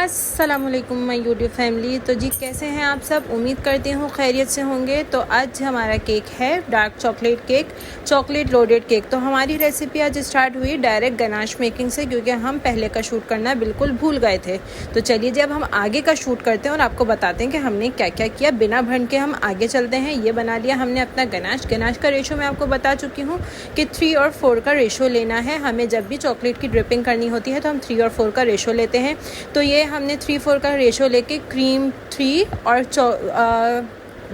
अस्सलामुअलैकुम my YouTube family. तो जी कैसे हैं आप सब, उम्मीद करती हूँ खैरियत से होंगे। तो आज हमारा केक है dark chocolate cake, chocolate loaded cake. तो हमारी रेसिपी आज स्टार्ट हुई डायरेक्ट गनाश मेकिंग से, क्योंकि हम पहले का शूट करना बिल्कुल भूल गए थे। तो चलिए जी अब हम आगे का शूट करते हैं और आपको बताते हैं कि हमने क्या क्या किया। बिना भंड के हम आगे चलते हैं। ये बना लिया हमने अपना गनाश का रेशो मैं आपको बता चुकी हूँ कि 3 और 4 का रेशो लेना है हमें। जब भी चॉकलेट की ड्रिपिंग करनी होती है तो हम 3 और 4 का रेशो लेते हैं। तो ये हमने 3-4 का रेशो लेके क्रीम 3 और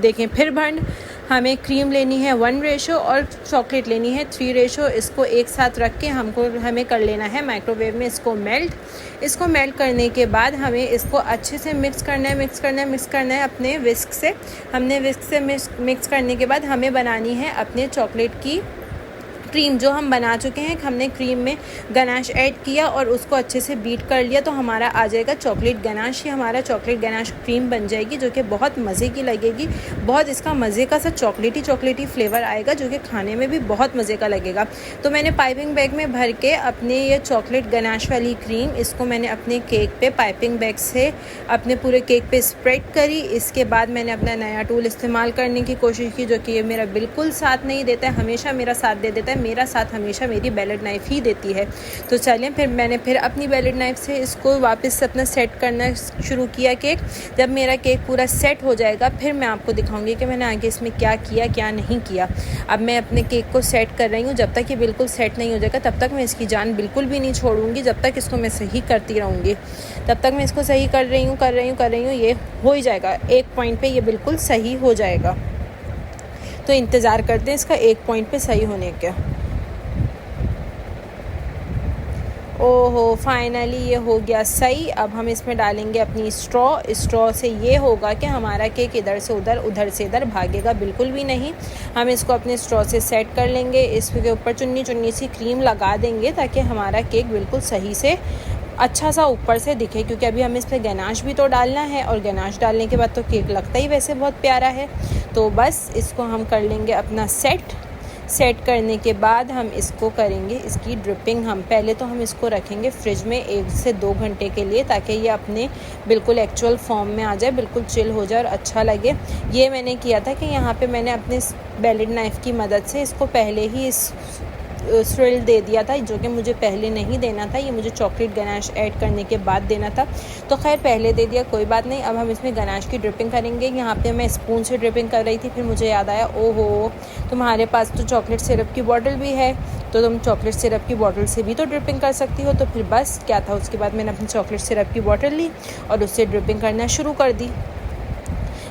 देखें फिर भंड हमें क्रीम लेनी है 1 रेशो और चॉकलेट लेनी है 3 रेशो। इसको एक साथ रख के हमें कर लेना है माइक्रोवेव में इसको मेल्ट करने के बाद हमें इसको अच्छे से मिक्स करना है अपने विस्क से। हमने विस्क से मिक्स करने के बाद हमें बनानी है अपने चॉकलेट की क्रीम। जो हम बना चुके हैं, हमने क्रीम में गनाश ऐड किया और उसको अच्छे से बीट कर लिया। तो हमारा आ जाएगा चॉकलेट गनाश। ही हमारा चॉकलेट गनाश क्रीम बन जाएगी, जो कि बहुत मज़े की लगेगी। बहुत इसका मज़े का सा चॉकलेटी फ्लेवर आएगा, जो कि खाने में भी बहुत मज़े का लगेगा। तो मैंने पाइपिंग बैग में भर के अपने ये चॉकलेट गनाश वाली क्रीम, इसको मैंने अपने केक पे पाइपिंग बैग से अपने पूरे केक पे स्प्रेड करी। इसके बाद मैंने अपना नया टूल इस्तेमाल करने की कोशिश की, जो कि ये मेरा बिल्कुल साथ नहीं देता है, हमेशा मेरा साथ दे देता है। मेरा साथ हमेशा मेरी बेलेट नाइफ़ ही देती है। तो चलिए मैंने अपनी बेलेट नाइफ़ से इसको वापस से अपना सेट करना शुरू किया केक। जब मेरा केक पूरा सेट हो जाएगा फिर मैं आपको दिखाऊंगी कि मैंने आगे इसमें क्या किया क्या नहीं किया। अब मैं अपने केक को सेट कर रही हूँ। जब तक ये बिल्कुल सेट नहीं हो जाएगा तब तक मैं इसकी जान बिल्कुल भी नहीं छोड़ूंगी। जब तक इसको मैं सही करती रहूँगी तब तक मैं इसको सही कर रही हूँ। ये हो ही जाएगा, एक पॉइंट पे ये बिल्कुल सही हो जाएगा। तो इंतज़ार करते हैं इसका एक पॉइंट पे सही होने का। ओहो, फाइनली ये हो गया सही। अब हम इसमें डालेंगे अपनी स्ट्रॉ से ये होगा कि हमारा केक इधर से उधर से इधर भागेगा बिल्कुल भी नहीं। हम इसको अपने स्ट्रॉ से सेट कर लेंगे। इसके ऊपर चुन्नी सी क्रीम लगा देंगे ताकि हमारा केक बिल्कुल सही से अच्छा सा ऊपर से दिखे, क्योंकि अभी हमें इसमें गनाश भी तो डालना है और गनाश डालने के बाद तो केक लगता ही वैसे बहुत प्यारा है। तो बस इसको हम कर लेंगे अपना सेट करने के बाद हम इसको करेंगे इसकी ड्रिपिंग। हम इसको रखेंगे फ्रिज में 1 से 2 घंटे के लिए, ताकि ये अपने बिल्कुल एक्चुअल फॉर्म में आ जाए, बिल्कुल चिल हो जाए और अच्छा लगे। ये मैंने किया था कि यहाँ पे मैंने अपने बेलेट नाइफ़ की मदद से इसको पहले ही स्विल दे दिया था, जो कि मुझे पहले नहीं देना था। ये मुझे चॉकलेट गनाश ऐड करने के बाद देना था। तो खैर पहले दे दिया, कोई बात नहीं। अब हम इसमें गनाश की ड्रिपिंग करेंगे। यहाँ पे मैं स्पून से ड्रिपिंग कर रही थी, फिर मुझे याद आया ओहो तुम्हारे पास तो चॉकलेट सिरप की बॉटल भी है, तो तुम चॉकलेट सिरप की बॉटल से भी तो ड्रिपिंग कर सकती हो। तो फिर बस क्या था, उसके बाद मैंने अपनी चॉकलेट सिरप की बॉटल ली और उससे ड्रिपिंग करना शुरू कर दी।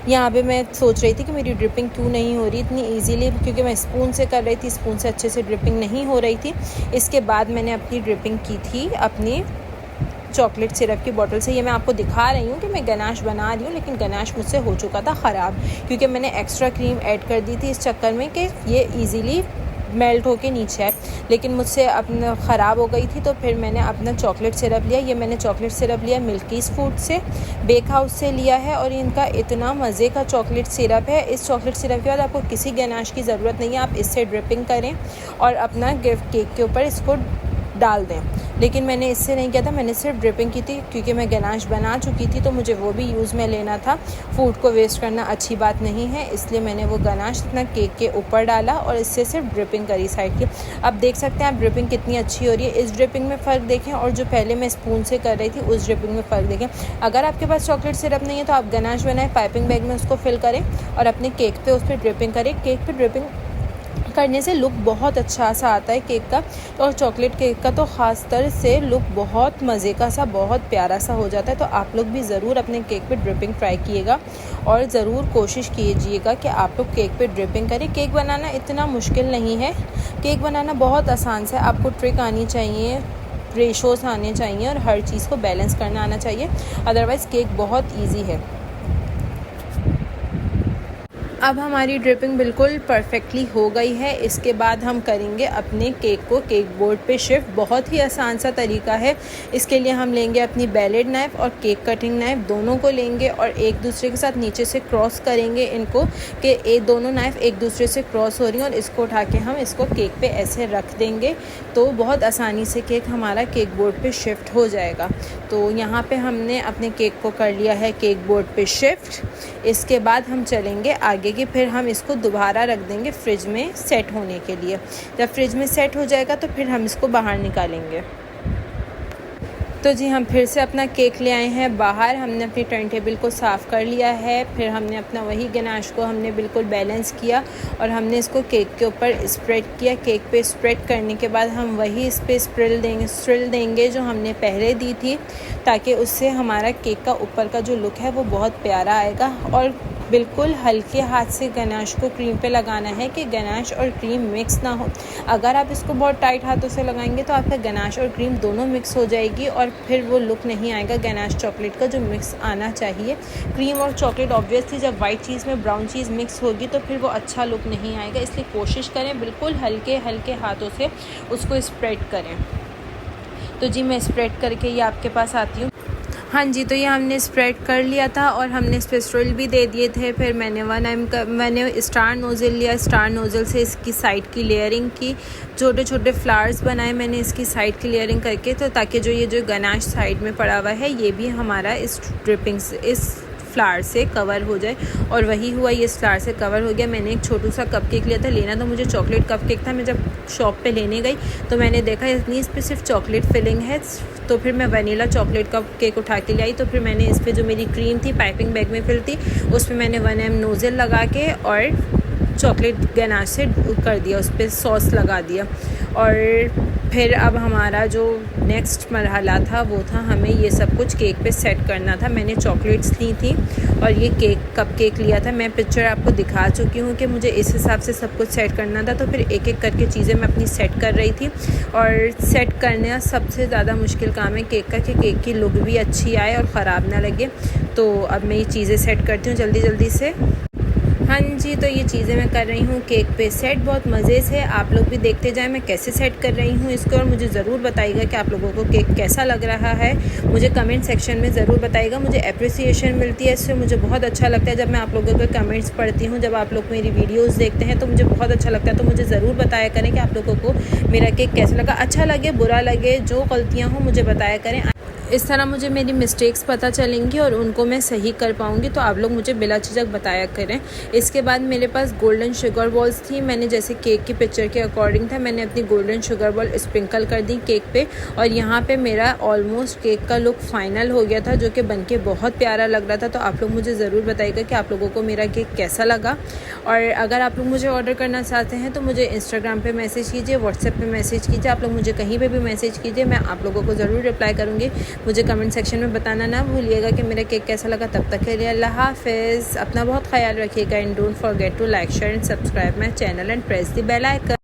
यहाँ पे मैं सोच रही थी कि मेरी ड्रिपिंग क्यों नहीं हो रही इतनी इजीली, क्योंकि मैं स्पून से कर रही थी, स्पून से अच्छे से ड्रिपिंग नहीं हो रही थी। इसके बाद मैंने अपनी ड्रिपिंग की थी अपनी चॉकलेट सिरप की बोतल से। ये मैं आपको दिखा रही हूँ कि मैं गनाश बना रही हूँ, लेकिन गनाश मुझसे हो चुका था ख़राब, क्योंकि मैंने एक्स्ट्रा क्रीम ऐड कर दी थी इस चक्कर में कि ये ईज़िली मेल्ट होके नीचे है, लेकिन मुझसे अपना ख़राब हो गई थी। तो फिर मैंने अपना चॉकलेट सिरप लिया। ये मैंने चॉकलेट सिरप लिया मिल्कीज़ फूड से, बेक हाउस से लिया है, और इनका इतना मज़े का चॉकलेट सिरप है। इस चॉकलेट सिरप के बाद आपको किसी गनाश की ज़रूरत नहीं है, आप इससे ड्रिपिंग करें और अपना केक के ऊपर इसको डाल दें। लेकिन मैंने इससे नहीं किया था, मैंने सिर्फ ड्रिपिंग की थी, क्योंकि मैं गनाश बना चुकी थी तो मुझे वो भी यूज़ में लेना था। फूड को वेस्ट करना अच्छी बात नहीं है, इसलिए मैंने वो गनाश अपना केक के ऊपर डाला और इससे सिर्फ ड्रिपिंग करी साइड की। अब देख सकते हैं आप ड्रिपिंग कितनी अच्छी हो रही है। इस ड्रिपिंग में फ़र्क देखें और जो पहले मैं स्पून से कर रही थी उस ड्रिपिंग में फ़र्क देखें। अगर आपके पास चॉकलेट सिरप नहीं है तो आप गनाश बनाएं, पाइपिंग बैग में उसको फिल करें और अपने केक पे उस पर ड्रिपिंग करें। केक पे ड्रिपिंग करने से लुक बहुत अच्छा सा आता है केक का, और चॉकलेट केक का तो ख़ास तरह से लुक बहुत मज़े का सा, बहुत प्यारा सा हो जाता है। तो आप लोग भी ज़रूर अपने केक पे ड्रिपिंग ट्राई कीजिएगा और ज़रूर कोशिश कीजिएगा कि आप लोग केक पे ड्रिपिंग करें। केक बनाना इतना मुश्किल नहीं है, केक बनाना बहुत आसान से। आपको ट्रिक आनी चाहिए, रेशोस आने चाहिए और हर चीज़ को बैलेंस करना आना चाहिए, अदरवाइज़ केक बहुत ईजी है। अब हमारी ड्रिपिंग बिल्कुल परफेक्टली हो गई है। इसके बाद हम करेंगे अपने केक को केक बोर्ड पे शिफ्ट। बहुत ही आसान सा तरीका है। इसके लिए हम लेंगे अपनी बेलेट नाइफ़ और केक कटिंग नाइफ़, दोनों को लेंगे और एक दूसरे के साथ नीचे से क्रॉस करेंगे इनको कि ये दोनों नाइफ़ एक दूसरे से क्रॉस हो रही हैं, और इसको उठा के हम इसको केक पे ऐसे रख देंगे तो बहुत आसानी से केक हमारा केक बोर्ड पे शिफ्ट हो जाएगा। तो यहाँ पे हमने अपने केक को कर लिया है केक बोर्ड पे शिफ्ट। इसके बाद हम चलेंगे आगे कि फिर हम इसको दोबारा रख देंगे फ्रिज में सेट होने के लिए। जब फ्रिज में सेट हो जाएगा तो फिर हम इसको बाहर निकालेंगे। तो जी हम फिर से अपना केक ले आए हैं बाहर। हमने अपनी टर्न टेबल को साफ़ कर लिया है। फिर हमने अपना वही गनाश को हमने बिल्कुल बैलेंस किया और हमने इसको केक के ऊपर स्प्रेड किया। केक पे स्प्रेड करने के बाद हम वही इस पर स्प्रिल देंगे जो हमने पहले दी थी, ताकि उससे हमारा केक का ऊपर का जो लुक है वो बहुत प्यारा आएगा। और बिल्कुल हल्के हाथ से गनाश को क्रीम पे लगाना है कि गनाश और क्रीम मिक्स ना हो। अगर आप इसको बहुत टाइट हाथों से लगाएंगे तो आपका गनाश और क्रीम दोनों मिक्स हो जाएगी और फिर वो लुक नहीं आएगा गनाश चॉकलेट का जो मिक्स आना चाहिए। क्रीम और चॉकलेट ऑब्वियसली जब वाइट चीज़ में ब्राउन चीज़ मिक्स होगी तो फिर वो अच्छा लुक नहीं आएगा। इसलिए कोशिश करें बिल्कुल हल्के हल्के हाथों से उसको स्प्रेड करें। तो जी मैं स्प्रेड करके ये आपके पास आती हूँ। हाँ जी, तो ये हमने स्प्रेड कर लिया था और हमने इस पर स्ट्रिल भी दे दिए थे। फिर मैंने स्टार नोज़ल लिया। स्टार नोज़ल से इसकी साइड की लेयरिंग की, छोटे छोटे फ्लावर्स बनाए मैंने इसकी साइड की लेयरिंग करके, तो ताकि जो ये जो गनाश साइड में पड़ा हुआ है ये भी हमारा इस ड्रिपिंग से इस फ्लावर से कवर हो जाए। और वही हुआ, ये फ्लावर से कवर हो गया। मैंने एक छोटू सा कपकेक लिया था। लेना तो मुझे चॉकलेट कपकेक था। मैं जब शॉप पे लेने गई तो मैंने देखा इतनी इस पर सिर्फ चॉकलेट फिलिंग है, तो फिर मैं वनीला चॉकलेट कपकेक उठा के ले आई। तो फिर मैंने इस पर जो मेरी क्रीम थी पाइपिंग बैग में फिल थी उस पर मैंने 1M नोज़ल लगा के और चॉकलेट गनाश से कर दिया, उस पर सॉस लगा दिया। और फिर अब हमारा जो नेक्स्ट मरहला था वो था हमें ये सब कुछ केक पे सेट करना था। मैंने चॉकलेट्स ली थी और ये कपकेक लिया था। मैं पिक्चर आपको दिखा चुकी हूँ कि मुझे इस हिसाब से सब कुछ सेट करना था। तो फिर एक एक करके चीज़ें मैं अपनी सेट कर रही थी। और सेट करना सबसे ज़्यादा मुश्किल काम है केक का, कि केक की लुक भी अच्छी आए और ख़राब ना लगे। तो अब मैं ये चीज़ें सेट करती हूँ जल्दी जल्दी से। हाँ जी, तो ये चीज़ें मैं कर रही हूँ केक पे सेट बहुत मज़े से। आप लोग भी देखते जाएं मैं कैसे सेट कर रही हूँ इसको, और मुझे ज़रूर बताइएगा कि आप लोगों को केक कैसा लग रहा है। मुझे कमेंट सेक्शन में ज़रूर बताइएगा। मुझे अप्रिसिएशन मिलती है इससे, मुझे बहुत अच्छा लगता है जब मैं आप लोगों के कमेंट्स पढ़ती हूँ। जब आप लोग मेरी वीडियोज़ देखते हैं तो मुझे बहुत अच्छा लगता है। तो मुझे ज़रूर बताया करें कि आप लोगों को मेरा केक कैसा लगा। अच्छा लगे बुरा लगे, जो गलतियाँ हों मुझे बताया करें। इस तरह मुझे मेरी मिस्टेक्स पता चलेंगी और उनको मैं सही कर पाऊँगी। तो आप लोग मुझे बिला झिझक बताया करें। इसके बाद मेरे पास गोल्डन शुगर बॉल्स थी। मैंने जैसे केक की पिक्चर के अकॉर्डिंग था, मैंने अपनी गोल्डन शुगर बॉल स्प्रिंकल कर दी केक पे। और यहाँ पे मेरा ऑलमोस्ट केक का लुक फाइनल हो गया था, जो कि बनके बहुत प्यारा लग रहा था। तो आप लोग मुझे ज़रूर बताइएगा कि आप लोगों को मेरा केक कैसा लगा। और अगर आप लोग मुझे ऑर्डर करना चाहते हैं तो मुझे इंस्टाग्राम पर मैसेज कीजिए, व्हाट्सएप पर मैसेज कीजिए। आप लोग मुझे कहीं पर भी मैसेज कीजिए, मैं आप लोगों को ज़रूर रिप्लाई करूँगी। मुझे कमेंट सेक्शन में बताना ना भूलिएगा कि मेरा केक कैसा लगा। तब तक के लिए अल्लाह हाफ़िज़। अपना बहुत ख्याल रखिएगा and don't forget to like share and subscribe my channel and press the bell icon.